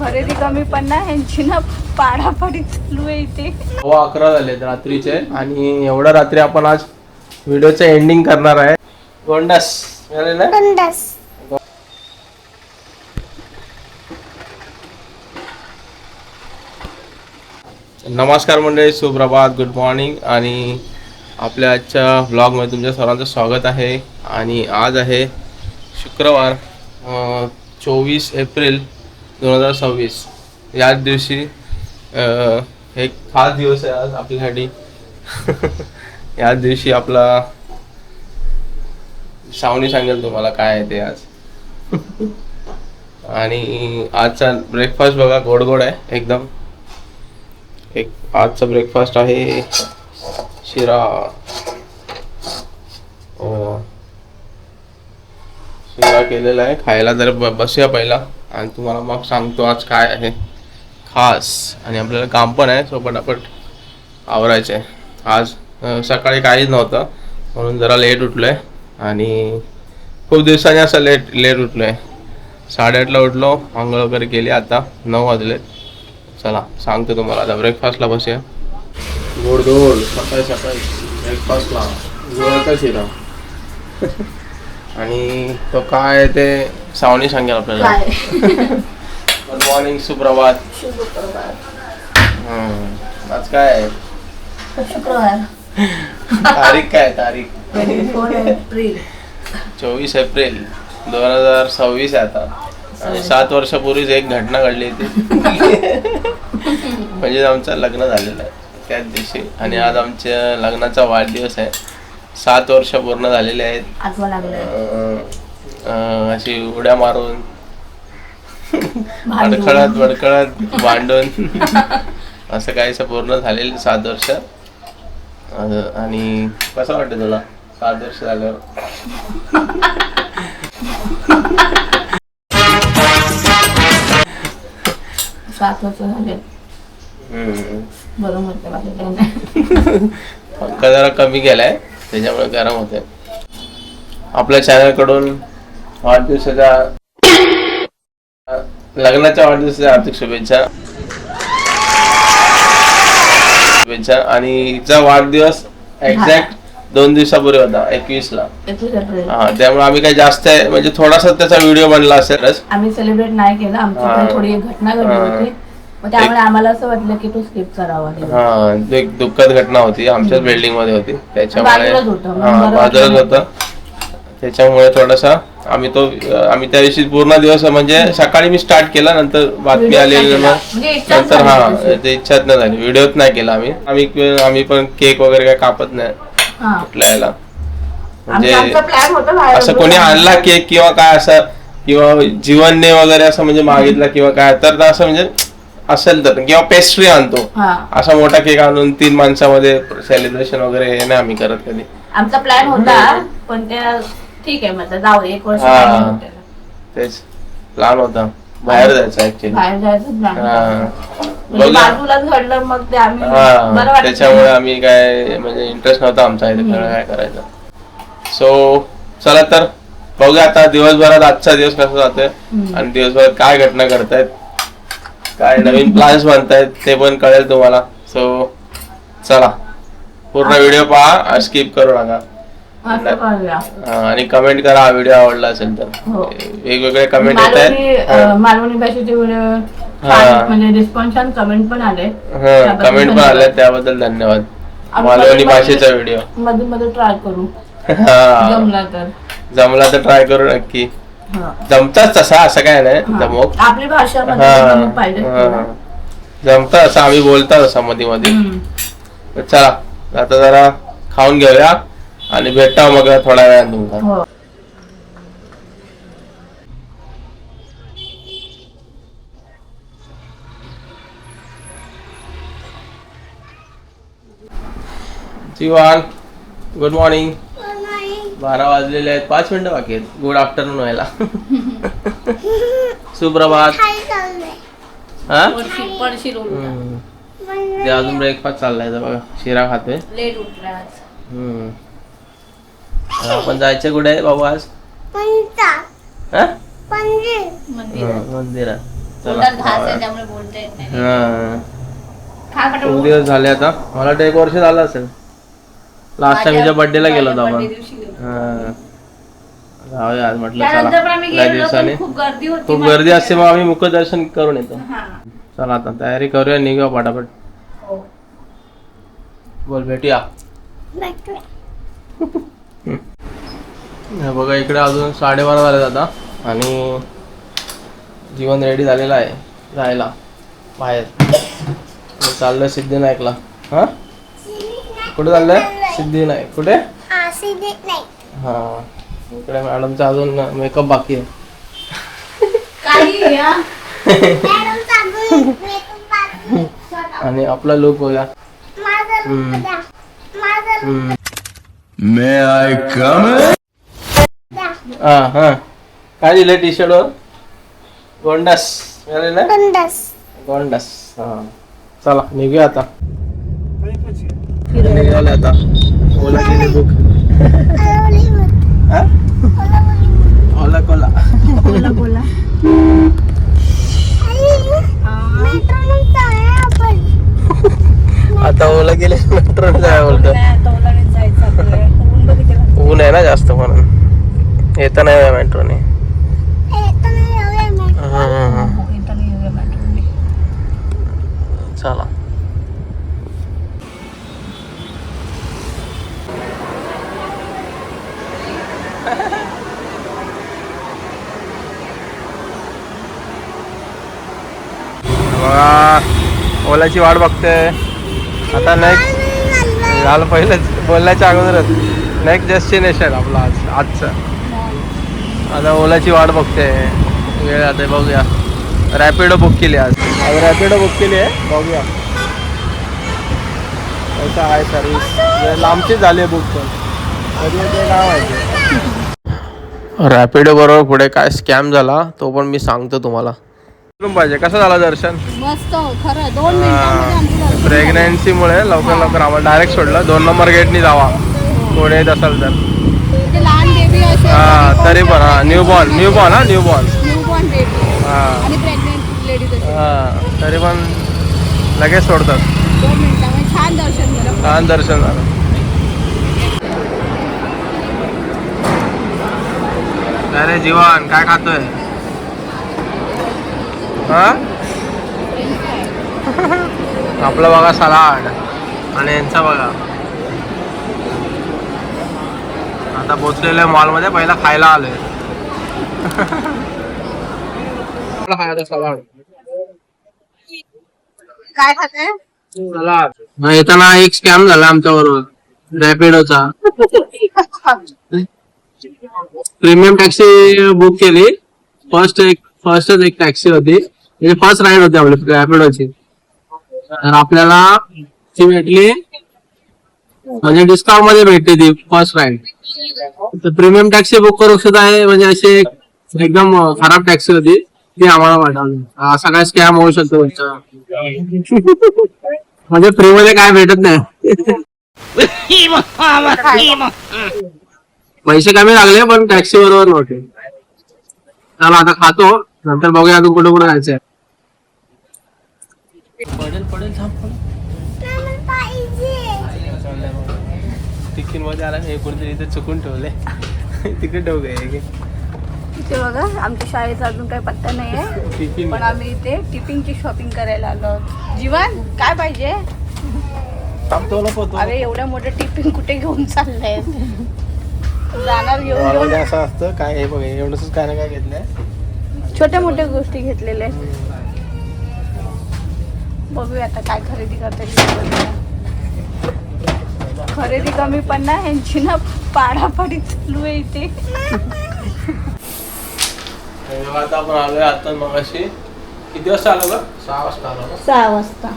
खरेदी कमी पण ना ह्यांची ना पाडापाडी चालू आहे इथे. 11 झाले रात्रीचे आणि एवढ्या रात्री आपण आज व्हिडिओचं एंडिंग करणार आहे. गोंडास गोंडास. नमस्कार मंडळी, सुप्रभात, गुड मॉर्निंग आणि आपल्या आजच्या व्लॉगमध्ये तुमच्या सर्वांचं स्वागत आहे. आणि आज आहे शुक्रवार 24 एप्रिल 2026. याच दिवशी एक खास दिवस आहे आज आपल्यासाठी. याच दिवशी आपला श्रावणी सांगेल तुम्हाला काय आहे ते आज. आणि आजचा ब्रेकफास्ट बघा, गोड गोड आहे एकदम. एक आजचा ब्रेकफास्ट आहे शिरा. शिरा केलेला आहे. खायला जर बसूया पहिला आणि तुम्हाला मग सांगतो आज काय आहे खास. आणि आपल्याला काम पण आहे, सो पटापट आवरायचं आहे. आज सकाळी काहीच नव्हतं म्हणून जरा लेट उठलो आहे. आणि खूप दिवसांनी असं लेट उठलो आहे. 8:30ला उठलो, आंघोळ वगैरे केली. आता 9 वाजले. चला सांगतो तुम्हाला. आता ब्रेकफास्टला बसूया. गोड गोड सकाळी सकाळी ब्रेकफास्टला गोळाचा शिरा. आणि तो काय ते श्रावणी सांगेल आपल्याला. गुड मॉर्निंग, सुप्रभात. आज काय आहे? शुक्रवार. तारीख काय? तारीख 24 एप्रिल 2026 आहे आता. आणि 7 वर्षापूर्वीच एक घटना घडली होती. म्हणजे आमचं लग्न झालेलं आहे त्याच दिवशी. आणि आज आमच्या लग्नाचा वाढदिवस आहे. 7 वर्ष पूर्ण झालेले आहेत. अशी उड्या मारून बडखळत भांडून असं काहीसं पूर्ण झालेलं 7 वर्ष. आणि कसं वाटतं तुला 7 वर्ष झाल्यावर? पंखा जरा कमी गेलाय त्याच्यामुळे गरम होते. आपल्या चॅनल कडून वाढदिवसाच्या लग्नाच्या वाढदिवसाच्या हार्दिक शुभेच्छा. आणि हिचा वाढदिवस एक्झॅक्ट 2 दिवसापूर्वी होता, 21ला. हा, त्यामुळे आम्ही काही जास्त म्हणजे थोडासा त्याचा व्हिडिओ बनला असेलच. आम्ही सेलिब्रेट नाही केलं. आमच्याकडे थोडी एक घटना घडली होती, त्यामुळे आम्हाला असं वाटलं की तो स्किप करावा. हा, एक दुःखद घटना होती. आमच्याच बिल्डिंग मध्ये होती, त्याच्यामुळे बाजूलाच होतं. त्याच्यामुळे थोडासा आम्ही त्या दिवशी पूर्ण दिवस म्हणजे सकाळी मी स्टार्ट केला, नंतर बातमी आलेली नंतर हा ते इच्छाच नाही झाली, व्हिडिओच नाही केला आम्ही पण केक वगैरे काय कापत नाही कुठल्या याला. म्हणजे असं कोणी आणला केक किंवा काय असं किंवा जीवनने वगैरे असं म्हणजे मागितला किंवा काय तर असं म्हणजे असेल तर, किंवा पेस्ट्री आणतो असा मोठा केक आणून 3 माणसामध्ये सेलिब्रेशन वगैरे हे नाही आम्ही करत कधी. आमचा प्लॅन होता पण त्या ठीक आहे म्हटलं जाऊ 1 वर्ष. तेच प्लॅन होता बाहेर जायचं ऍक्च्युअली. बाहेर जायचं प्लॅन बाजूलाच घडलं. मग ते आम्ही त्याच्यामुळे आम्ही काय म्हणजे इंटरेस्ट नव्हता आमचा इथे काय करायचं. सो चला तर बघूया आता दिवसभरात आजचा दिवस कसा जातोय आणि दिवसभरात काय घटना घडतायत, काय नवीन प्लॅन्स बनतायत ते पण कळेल तुम्हाला. सो चला पूर्ण व्हिडिओ पहा, स्किप करू नका. आणि कमेंट करा हा व्हिडिओ आवडला असेल तर. वेगवेगळे कमेंट येत आहेत. मालवणी भाषेचे व्हिडिओ म्हणजे रिस्पॉन्स छान, कमेंट पण आले. कमेंट पण आले, त्याबद्दल धन्यवाद. मालवणी भाषेचा व्हिडिओ मध्ये मध्ये ट्राय करू. जमला तर ट्राय करू नक्की. जमताच तसा असं काय नाही, जमव आपली भाषा जमत असं आम्ही बोलतो तसं मध्ये मध्ये. चला आता जरा खाऊन घेऊया आणि भेटा मग थोड्या वेळात तुम्हाला. जीवान गुड मॉर्निंग. 12 वाजलेले आहेत, 5 मिनिटं बाकी आहेत गुड आफ्टरनून व्हायला. सुप्रभात. ते अजून ब्रेकफास्ट चाललाय बघा, शिरा खातोय. लेट उठला आज. आपण जायचं कुठे आहे बाबू आज? मंदिरात. पोटात घास आहे त्यामुळे बोलता येत नाही. हा खा पटापट. खूप दिवस झाले आता, मला वाटतं 1 वर्ष झालं असेल. लास्ट टाइम हिच्या बर्थडेला गेलो होतो आपण. birthday दिवशी गेलो. हा जाऊया आज म्हटलं त्यानंतर पण आम्ही चला गेलो दिवसाने. पण खूप गर्दी होती. खूप गर्दी असते मग आम्ही मुखदर्शन करून येतो. हा. चला आता तयारी करूया, निघूया पटापट. हो. बोल भेटूया. हे बघा इकडे अजून 12:30 झाले आता आणि जीवन रेडी झालेला आहे जायला बाहेर. चाललंय सिद्धिविनायकला. हा कुठे चाललंय? सिद्धिविनायक कुठे? हा इकडे मॅडमचा अजून मेकअप बाकी आहे. काही या. आणि आपला लुक बघा. May I come in? हा हा काय दिलंय टी शर्ट वर? गोंडस मिळालेलं आहे? गोंडस. हा चला निघूया आता. निघाले आता. ओला केली बुक. हा? ओला कोला. बोला बोला. आता ओला गेले मेट्रो जाय बोलतो. ऊन आहे ना जास्त म्हणून येता नाही मेट्रोने. चला बघा ओलाची वाट बघते आता. नेक्स्ट झालं पहिलंच बोलण्याच्या अगोदरच. नेक्स्ट डेस्टिनेशन आपलं आजचं. आता ओलाची वाट बघते. वेळ आता बघूया. रॅपिडो बुक केली आज रॅपिडो बुक केली आहे. बघूया कसं आहे सर्विस. लांबचीच झाली आहे बुक पण कधी ते काय माहिती. रॅपिडो बरोबर पुढे काय स्कॅम झाला तो पण मी सांगतो तुम्हाला. पाहिजे कसं झालं दर्शन? मस्त खरं 2 मिनिटांमध्ये आमचं दर्शन. प्रेग्नन्सीमुळे लवकर आम्हाला डायरेक्ट सोडलं. 2 नंबर गेटनी जावा कोणी येत असेल तर. ते लहान बेबी असेल हा तरी पण हा न्यूबॉर्न हा न्यूबॉर्न. न्यूबॉर्न बेबी हा आणि प्रेग्नेंट लेडीज असेल. हा तरी पण लगेच सोडतात. 2 मिनिटांमध्ये छान दर्शन झालं. छान दर्शन झालं. अरे जीवन काय खातोय? हा आपलं बघा सलाड आणि यांचा बघा. आता पोचलेलं आहे मॉलमध्ये. पहिला खायला आलोय. सलाड काय खाते? सलाड. येताना एक स्कॅम झाला आमच्या बरोबर रॅपिडोचा. प्रीमियम टॅक्सी बुक केली. फर्स्टच एक टॅक्सी होती. म्हणजे फर्स्ट राईड होती आपली रॅपिडोची. तर आपल्याला ती भेटली म्हणजे डिस्काउंट मध्ये भेटते ती फर्स्ट राईड. तर प्रीमियम टॅक्सी बुक करू सुद्धा आहे म्हणजे अशी एकदम खराब टॅक्सी होती ती आम्हाला वाटली. असा काय स्कॅम होऊ शकतो म्हणजे फ्री मध्ये काय भेटत नाही. पैसे कमी लागले पण टॅक्सी बरोबर नव्हते. चला आता खातो नंतर बघूया अजून कुठे कुठे जायचंय. टिफिन मध्ये आला हे कोणतरी इथे चुकून ठेवले. तिकडे ठेव गे. इथे बघा आमच्या शाळेचा अजून काही पत्ता नाहीये पण आम्ही इथे टिफिनची शॉपिंग करायला आलो. जीवन काय पाहिजे? अरे एवढ्या मोठं टिफिन कुठे घेऊन चाललंय? जाणार घेऊन असं असतं काय हे बघ एवढंच काय ना काय घेतलंय. छोट्या मोठ्या गोष्टी घेतलेल्या. बघूया आता काय खरेदी करता. खरेदी कमी पण ना ह्यांची ना पाडापाडी चालू आहे इथे. आता आपण आलोय आता मग अशी किती वाजता आलो का? 6 वाजता आलो. 6 वाजता.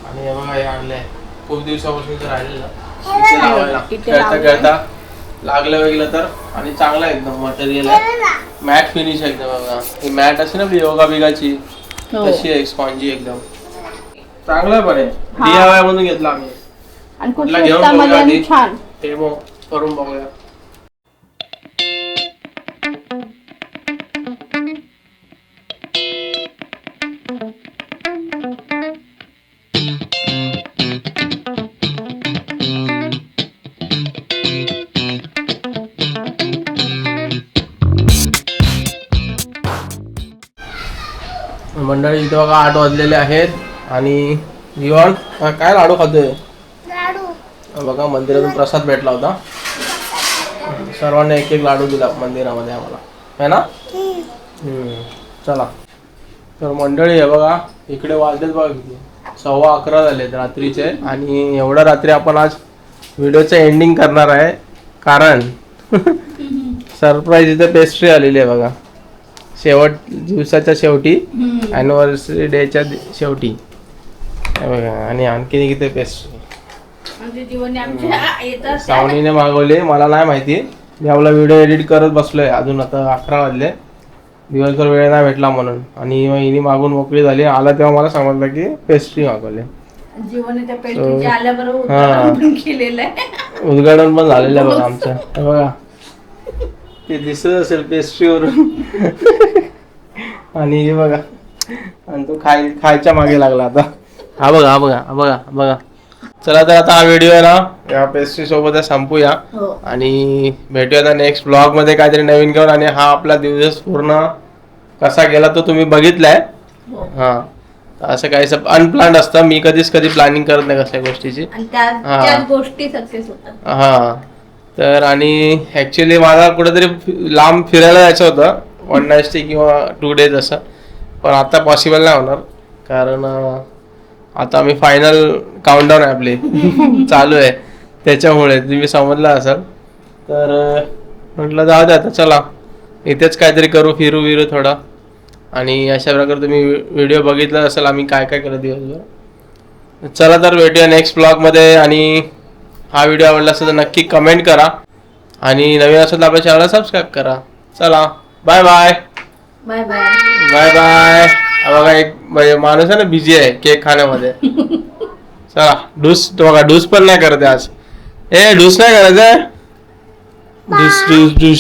आणि हे बघा हे आणलंय खूप दिवसापासून तर राहिलेलं. खेळता खेळता लागलं वेगळं तर. आणि चांगलं एकदम मटेरियल आहे. मॅट फिनिश एकदम बघा. ही मॅट असते ना योगा बिगाची तशी आहे स्पॉन्जी एकदम. चांगलं पण आहे. DIY म्हणून घेतला आम्ही. आणि कुठला घेऊन बघूया छान डेमो करून बघूया. मंडळी इथे बघा 8 वाजलेले आहेत आणि जीवन काय लाडू खातोय? बघा मंदिरातून प्रसाद भेटला होता, सर्वांना एक एक लाडू दिला मंदिरामध्ये आम्हाला, है ना? चला तर मंडळी आहे बघा, इकडे वाजलेत बघा किती, 11:15 झालेत रात्रीचे. आणि एवढ्या रात्री आपण आज व्हिडिओचं एंडिंग करणार आहे, कारण सरप्राईज इथे पेस्ट्री आलेली आहे बघा, शेवट दिवसाच्या शेवटी, ॲनिव्हर्सरी डेच्या शेवटी बघा. आणि आणखी किती पेस्ट्री सावनीने मागवले, मला नाही माहिती, मी आपला व्हिडिओ एडिट करत बसलोय अजून, आता 11 वाजले, दिवसभर वेळ नाही भेटला म्हणून. आणि मग हिने मागून मोकळी झाली, आला तेव्हा मला समजलं की पेस्ट्री मागवले. उद्घाटन पण झालेलं आहे बघा आमचं, बघा ते दिसत असेल पेस्ट्रीवरून. आणि हे बघा, आणि तो खायच्या मागे लागला आता. हा बघा हा बघा हा बघा बघा. चला तर आता हा व्हिडिओ आहे ना या पेस्ट्री सोबत संपूया, आणि भेटूया आता नेक्स्ट ब्लॉग मध्ये काहीतरी नवीन घेऊन. आणि हा आपला दिवस पूर्ण कसा गेला तो तुम्ही बघितलाय. हा असं काही अनप्लॅन्ड असतं, मी कधी प्लॅनिंग करत नाही कसल्या गोष्टीची. हा तर आणि ऍक्च्युली मला कुठेतरी लांब फिरायला जायचं होतं, 1 नाईट स्टे किंवा 2 डेज असं, पण आता पॉसिबल नाही होणार, कारण आता आम्ही फायनल काउंटडाऊन आहे आपले चालू आहे, त्याच्यामुळे तुम्ही समजलं असेल. तर म्हटलं जाऊ दे आता, चला इथेच काहीतरी करू, फिरू विरू थोडा. आणि अशा प्रकारे तुम्ही व्हिडिओ बघितला असेल आम्ही काय काय केलं दिवसभर. चला तर भेटूया नेक्स्ट ब्लॉगमध्ये. आणि हा व्हिडिओ आवडला असेल तर नक्की कमेंट करा, आणि नवीन असेल तर आपल्या चॅनलला सबस्क्राईब करा. चला bye bye bye bye bye bye. बघा एक माणूस आहे ना बिझी आहे केक खाण्यामध्ये. चला डूस, तो बघा डूस पण नाही करत आज. डूस नाही करायचं, डूस डूस डूस.